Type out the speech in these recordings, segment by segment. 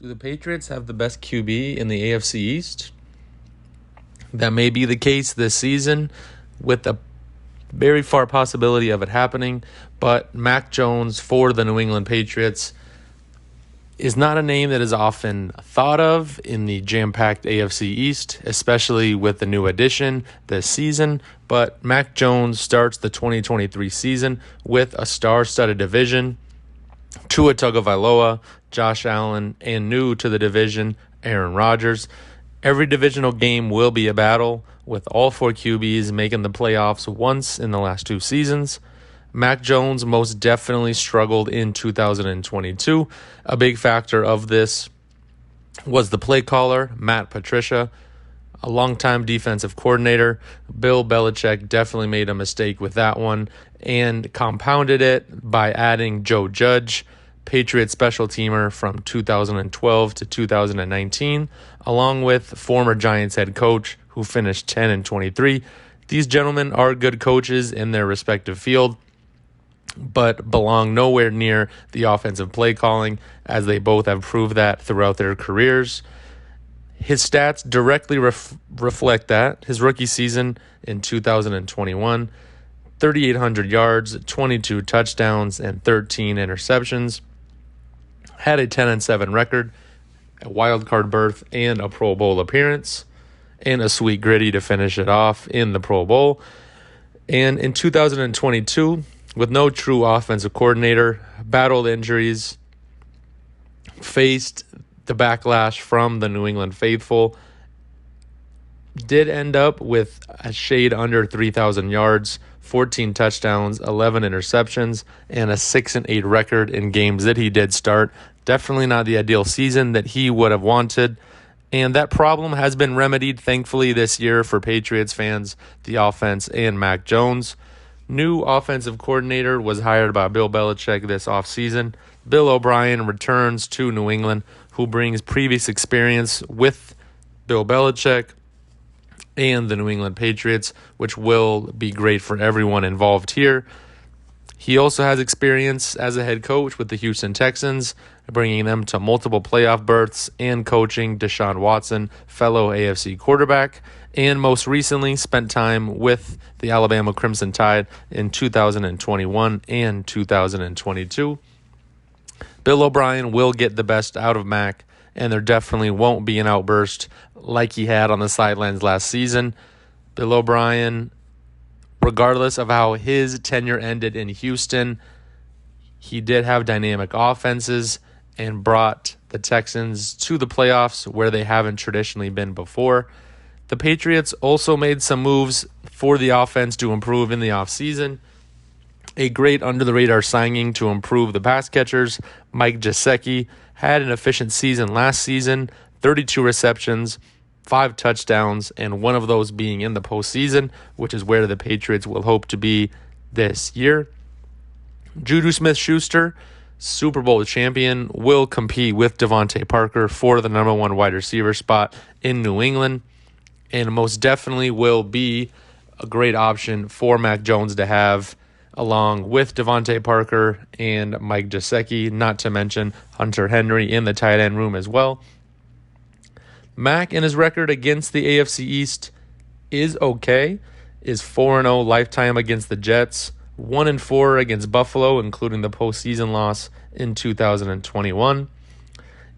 Do the Patriots have the best QB in the AFC East? That may be the case this season, with a very far possibility of it happening, but Mac Jones for the New England Patriots is not a name that is often thought of in the jam-packed AFC East, especially with the new addition this season. But Mac Jones starts the 2023 season with a star-studded division. Tua Tagovailoa, Josh Allen, and new to the division, Aaron Rodgers. Every divisional game will be a battle, with all four QBs making the playoffs once in the last two seasons. Mac Jones most definitely struggled in 2022. A big factor of this was the play caller, Matt Patricia, a longtime defensive coordinator. Bill Belichick definitely made a mistake with that one and compounded it by adding Joe Judge, Patriots special teamer from 2012 to 2019, along with former Giants head coach who finished 10-23. These gentlemen are good coaches in their respective field, but belong nowhere near the offensive play calling, as they both have proved that throughout their careers. His stats directly reflect that. His rookie season in 2021, 3,800 yards, 22 touchdowns, and 13 interceptions. Had a 10-7 record, a wild card berth, and a Pro Bowl appearance, and a sweet gritty to finish it off in the Pro Bowl. And in 2022, with no true offensive coordinator, battled injuries, faced the backlash from the New England faithful, did end up with a shade under 3,000 yards, 14 touchdowns, 11 interceptions, and a 6-8 record in games that he did start. Definitely not the ideal season that he would have wanted. And that problem has been remedied, thankfully, this year for Patriots fans, the offense, and Mac Jones. New offensive coordinator was hired by Bill Belichick this offseason. Bill O'Brien returns to New England, who brings previous experience with Bill Belichick and the New England Patriots, which will be great for everyone involved here. He also has experience as a head coach with the Houston Texans, bringing them to multiple playoff berths and coaching Deshaun Watson, fellow AFC quarterback, and most recently spent time with the Alabama Crimson Tide in 2021 and 2022. Bill O'Brien will get the best out of Mac, and there definitely won't be an outburst like he had on the sidelines last season. Bill O'Brien, regardless of how his tenure ended in Houston, he did have dynamic offenses and brought the Texans to the playoffs where they haven't traditionally been before. The Patriots also made some moves for the offense to improve in the offseason. A great under-the-radar signing to improve the pass catchers, Mike Gesicki, had an efficient season last season, 32 receptions, 5 touchdowns, and one of those being in the postseason, which is where the Patriots will hope to be this year. Juju Smith-Schuster, Super Bowl champion, will compete with Devontae Parker for the number one wide receiver spot in New England, and most definitely will be a great option for Mac Jones to have, along with Devontae Parker and Mike Gesicki, not to mention Hunter Henry in the tight end room as well. Mac and his record against the AFC East is okay, is 4-0 lifetime against the Jets, 1-4 against Buffalo, including the postseason loss in 2021,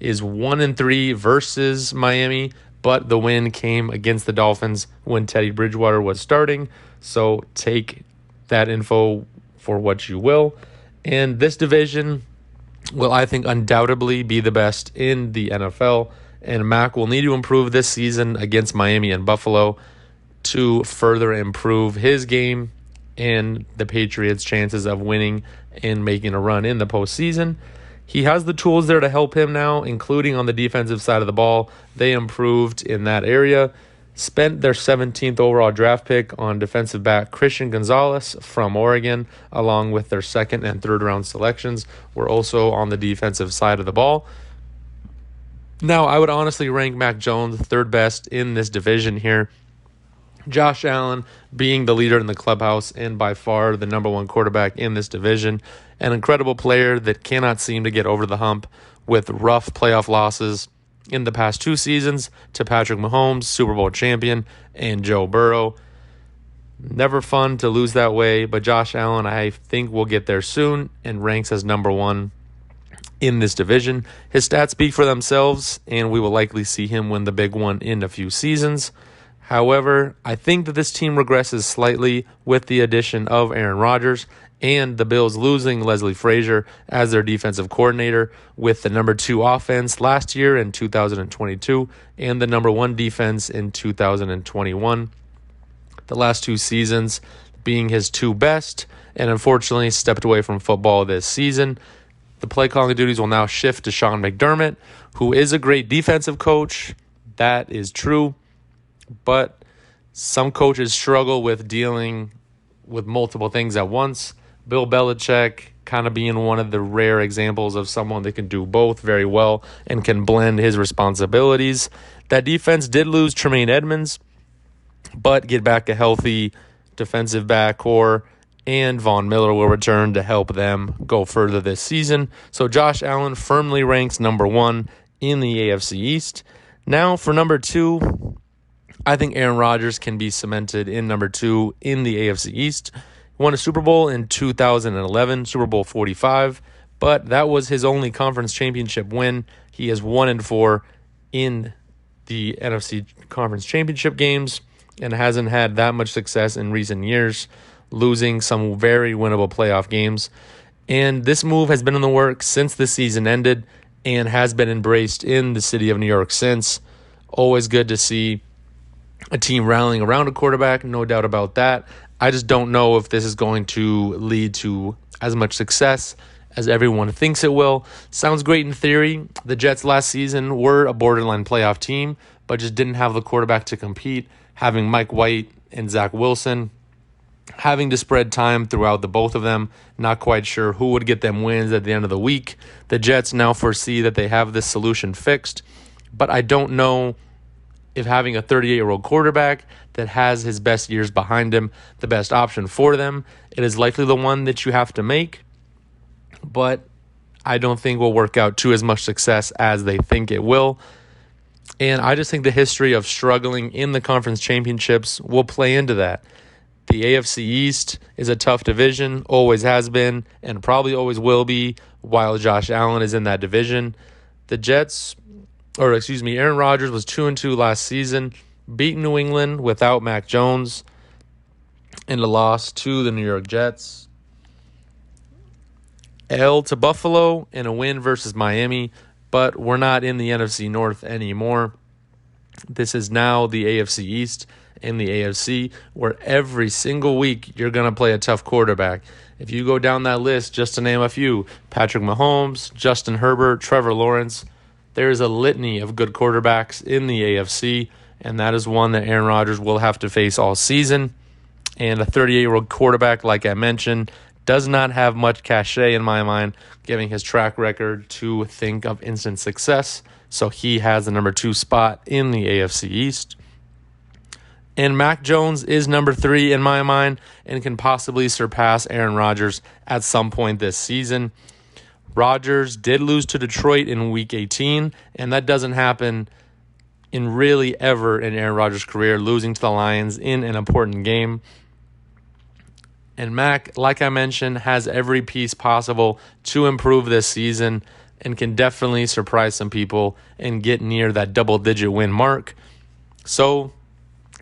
is 1-3 versus Miami, but the win came against the Dolphins when Teddy Bridgewater was starting, so take that info for what you will. And this division will, I think, undoubtedly be the best in the NFL, and Mac will need to improve this season against Miami and Buffalo to further improve his game and the Patriots' chances of winning and making a run in the postseason. He has the tools there to help him now, including on the defensive side of the ball. They improved in that area. Spent their 17th overall draft pick on defensive back Christian Gonzalez from Oregon, along with their second and third round selections were also on the defensive side of the ball. Now, I would honestly rank Mac Jones third best in this division here. Josh Allen being the leader in the clubhouse and by far the number one quarterback in this division. An incredible player that cannot seem to get over the hump with rough playoff losses in the past 2 seasons to Patrick Mahomes, Super Bowl champion, and Joe Burrow. Never fun to lose that way, but Josh Allen, I think, will get there soon and ranks as number 1 in this division. His stats speak for themselves, and we will likely see him win the big one in a few seasons. However, I think that this team regresses slightly with the addition of Aaron Rodgers and the Bills losing Leslie Frazier as their defensive coordinator, with the number 2 offense last year in 2022 and the number 1 defense in 2021. The last 2 seasons being his 2 best, and unfortunately stepped away from football this season. The play calling duties will now shift to Sean McDermott, who is a great defensive coach. That is true. But some coaches struggle with dealing with multiple things at once. Bill Belichick kind of being one of the rare examples of someone that can do both very well and can blend his responsibilities. That defense did lose Tremaine Edmonds, but get back a healthy defensive back core, and Von Miller will return to help them go further this season. So Josh Allen firmly ranks number 1 in the AFC East. Now for number 2, I think Aaron Rodgers can be cemented in number 2 in the AFC East. He won a Super Bowl in 2011, Super Bowl 45, but that was his only conference championship win. He is 1-4 in the NFC Conference Championship games and hasn't had that much success in recent years, losing some very winnable playoff games. And this move has been in the works since the season ended and has been embraced in the city of New York since. Always good to see a team rallying around a quarterback, no doubt about that. I just don't know if this is going to lead to as much success as everyone thinks it will. Sounds great in theory. The Jets last season were a borderline playoff team, but just didn't have the quarterback to compete, having Mike White and Zach Wilson, having to spread time throughout the both of them. Not quite sure who would get them wins at the end of the week. The Jets now foresee that they have this solution fixed, but I don't know if having a 38-year-old quarterback that has his best years behind him, the best option for them. It is likely the one that you have to make, but I don't think will work out to as much success as they think it will. And I just think the history of struggling in the conference championships will play into that. The AFC East is a tough division, always has been, and probably always will be, while Josh Allen is in that division. Aaron Rodgers was 2-2 last season, beat New England without Mac Jones, and a loss to the New York Jets. L to Buffalo and a win versus Miami, but we're not in the NFC North anymore. This is now the AFC East and the AFC, where every single week you're going to play a tough quarterback. If you go down that list, just to name a few, Patrick Mahomes, Justin Herbert, Trevor Lawrence, there is a litany of good quarterbacks in the AFC, and that is one that Aaron Rodgers will have to face all season. And a 38-year-old quarterback, like I mentioned, does not have much cachet in my mind, giving his track record to think of instant success. So he has the number 2 spot in the AFC East. And Mac Jones is number 3 in my mind and can possibly surpass Aaron Rodgers at some point this season. Rodgers did lose to Detroit in Week 18, and that doesn't happen in really ever in Aaron Rodgers' career, losing to the Lions in an important game. And Mac, like I mentioned, has every piece possible to improve this season and can definitely surprise some people and get near that double-digit win mark. So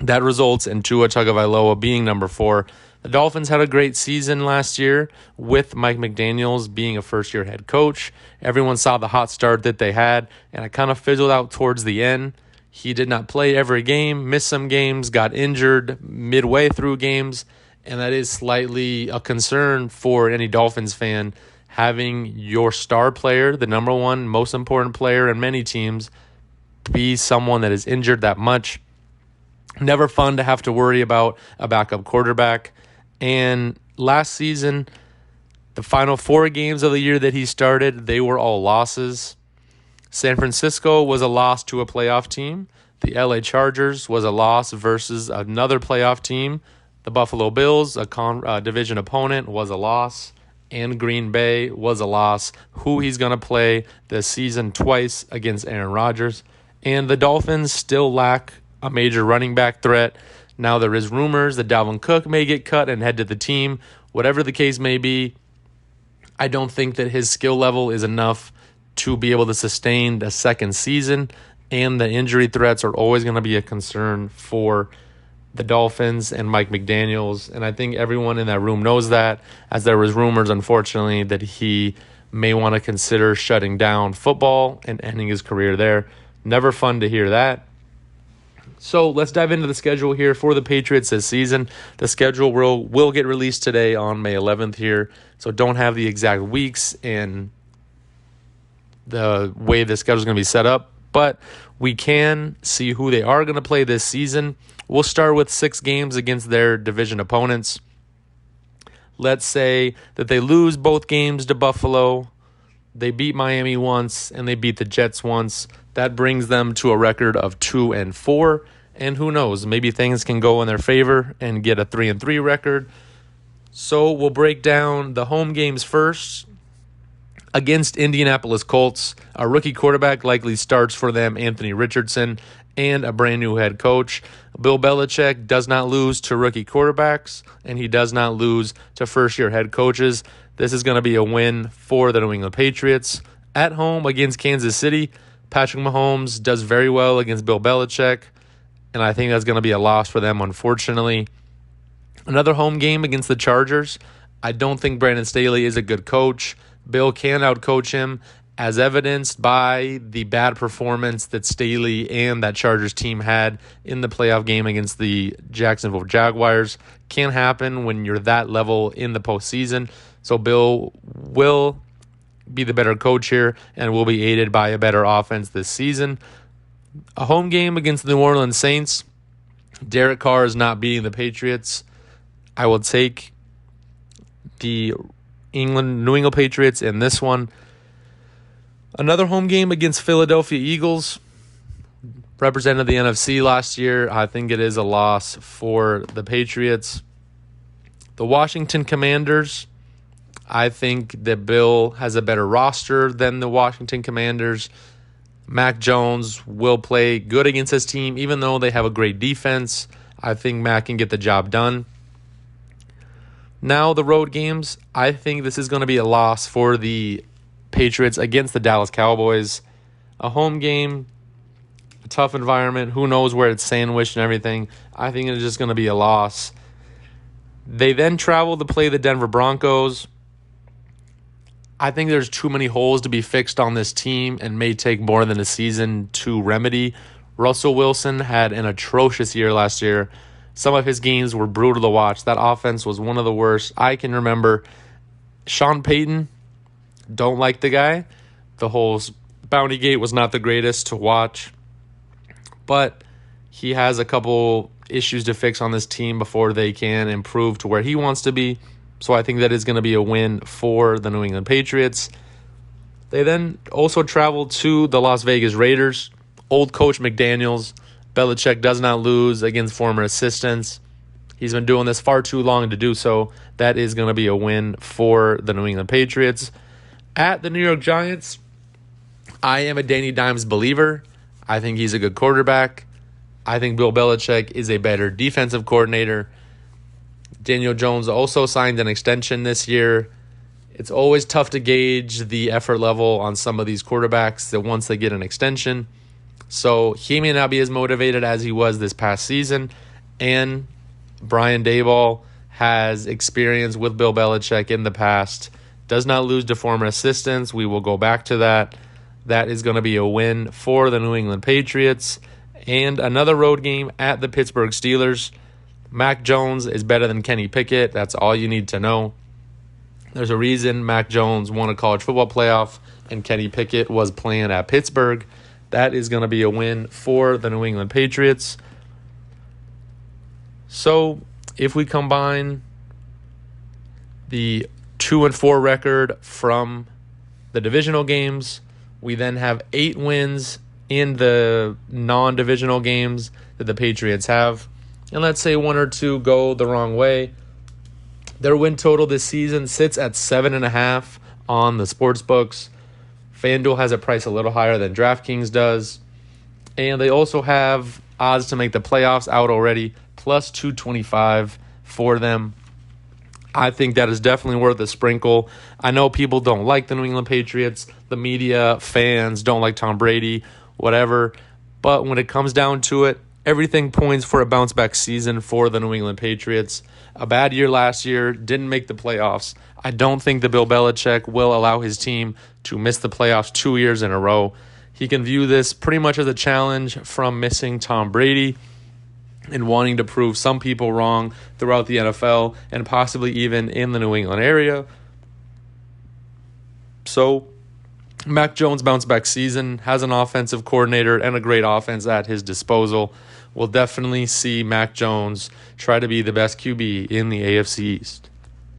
that results in Tua Tagovailoa being number 4. The Dolphins had a great season last year with Mike McDaniels being a first-year head coach. Everyone saw the hot start that they had, and it kind of fizzled out towards the end. He did not play every game, missed some games, got injured midway through games, and that is slightly a concern for any Dolphins fan, having your star player, the number 1 most important player in many teams, be someone that is injured that much. Never fun to have to worry about a backup quarterback. And last season, the final 4 games of the year that he started, they were all losses. San Francisco was a loss to a playoff team. The LA Chargers was a loss versus another playoff team. The Buffalo Bills, a division opponent, was a loss. and Green Bay was a loss. Who he's going to play this season twice against Aaron Rodgers. And the Dolphins still lack a major running back threat. Now there is rumors that Dalvin Cook may get cut and head to the team. Whatever the case may be, I don't think that his skill level is enough to be able to sustain a second season. And the injury threats are always going to be a concern for the Dolphins and Mike McDaniels. And I think everyone in that room knows that, as there was rumors, unfortunately, that he may want to consider shutting down football and ending his career there. Never fun to hear that. So let's dive into the schedule here for the Patriots this season. The schedule will get released today on May 11th here, so don't have the exact weeks and the way the schedule is going to be set up, but we can see who they are going to play this season. We'll start with 6 games against their division opponents. Let's say that they lose both games to Buffalo, they beat Miami once, and they beat the Jets once. That brings them to a record of 2-4, and who knows, maybe things can go in their favor and get a 3-3 record. So we'll break down the home games first. Against Indianapolis Colts, a rookie quarterback likely starts for them, Anthony Richardson, and a brand new head coach. Bill Belichick does not lose to rookie quarterbacks, and he does not lose to first-year head coaches. This is going to be a win for the New England Patriots. At home against Kansas City, Patrick Mahomes does very well against Bill Belichick, and I think that's going to be a loss for them, unfortunately. Another home game against the Chargers. I don't think Brandon Staley is a good coach. Bill can outcoach him, as evidenced by the bad performance that Staley and that Chargers team had in the playoff game against the Jacksonville Jaguars. Can happen when you're that level in the postseason. So Bill will be the better coach here and will be aided by a better offense this season. A home game against the New Orleans Saints. Derek Carr is not beating the Patriots. I will take the New England Patriots in this one. Another home game against Philadelphia Eagles. Represented the NFC last year. I think it is a loss for the Patriots. The Washington Commanders. I think that Bill has a better roster than the Washington Commanders. Mac Jones will play good against his team, even though they have a great defense. I think Mac can get the job done. Now the road games, I think this is going to be a loss for the Patriots against the Dallas Cowboys. A home game, a tough environment. Who knows where it's sandwiched and everything. I think it's just going to be a loss. They then travel to play the Denver Broncos. I think there's too many holes to be fixed on this team and may take more than a season to remedy. Russell Wilson had an atrocious year last year. Some of his games were brutal to watch. That offense was one of the worst I can remember. Sean Payton, don't like the guy. The whole Bounty Gate was not the greatest to watch. But he has a couple issues to fix on this team before they can improve to where he wants to be. So I think that is going to be a win for the New England Patriots. They then also traveled to the Las Vegas Raiders. Old coach McDaniels. Belichick does not lose against former assistants. He's been doing this far too long to do so. That is going to be a win for the New England Patriots. At the New York Giants, I am a Danny Dimes believer. I think he's a good quarterback. I think Bill Belichick is a better defensive coordinator. Daniel Jones also signed an extension this year. It's always tough to gauge the effort level on some of these quarterbacks that once they get an extension. So he may not be as motivated as he was this past season. And Brian Daboll has experience with Bill Belichick in the past. Does not lose to former assistants. We will go back to that. That is going to be a win for the New England Patriots. And another road game at the Pittsburgh Steelers. Mac Jones is better than Kenny Pickett. That's all you need to know. There's a reason Mac Jones won a college football playoff and Kenny Pickett was playing at Pittsburgh. That is going to be a win for the New England Patriots. So if we combine the 2-4 record from the divisional games, we then have 8 wins in the non-divisional games that the Patriots have. And let's say 1 or 2 go the wrong way. Their win total this season sits at 7.5 on the sports books. FanDuel has it priced a little higher than DraftKings does. And they also have odds to make the playoffs out already, plus 225 for them. I think that is definitely worth a sprinkle. I know people don't like the New England Patriots. The media, fans don't like Tom Brady, whatever. But when it comes down to it, everything points for a bounce-back season for the New England Patriots. A bad year last year, didn't make the playoffs. I don't think that Bill Belichick will allow his team to miss the playoffs 2 years in a row. He can view this pretty much as a challenge from missing Tom Brady and wanting to prove some people wrong throughout the NFL and possibly even in the New England area. So, Mac Jones' bounce-back season, has an offensive coordinator and a great offense at his disposal. We'll definitely see Mac Jones try to be the best QB in the AFC East.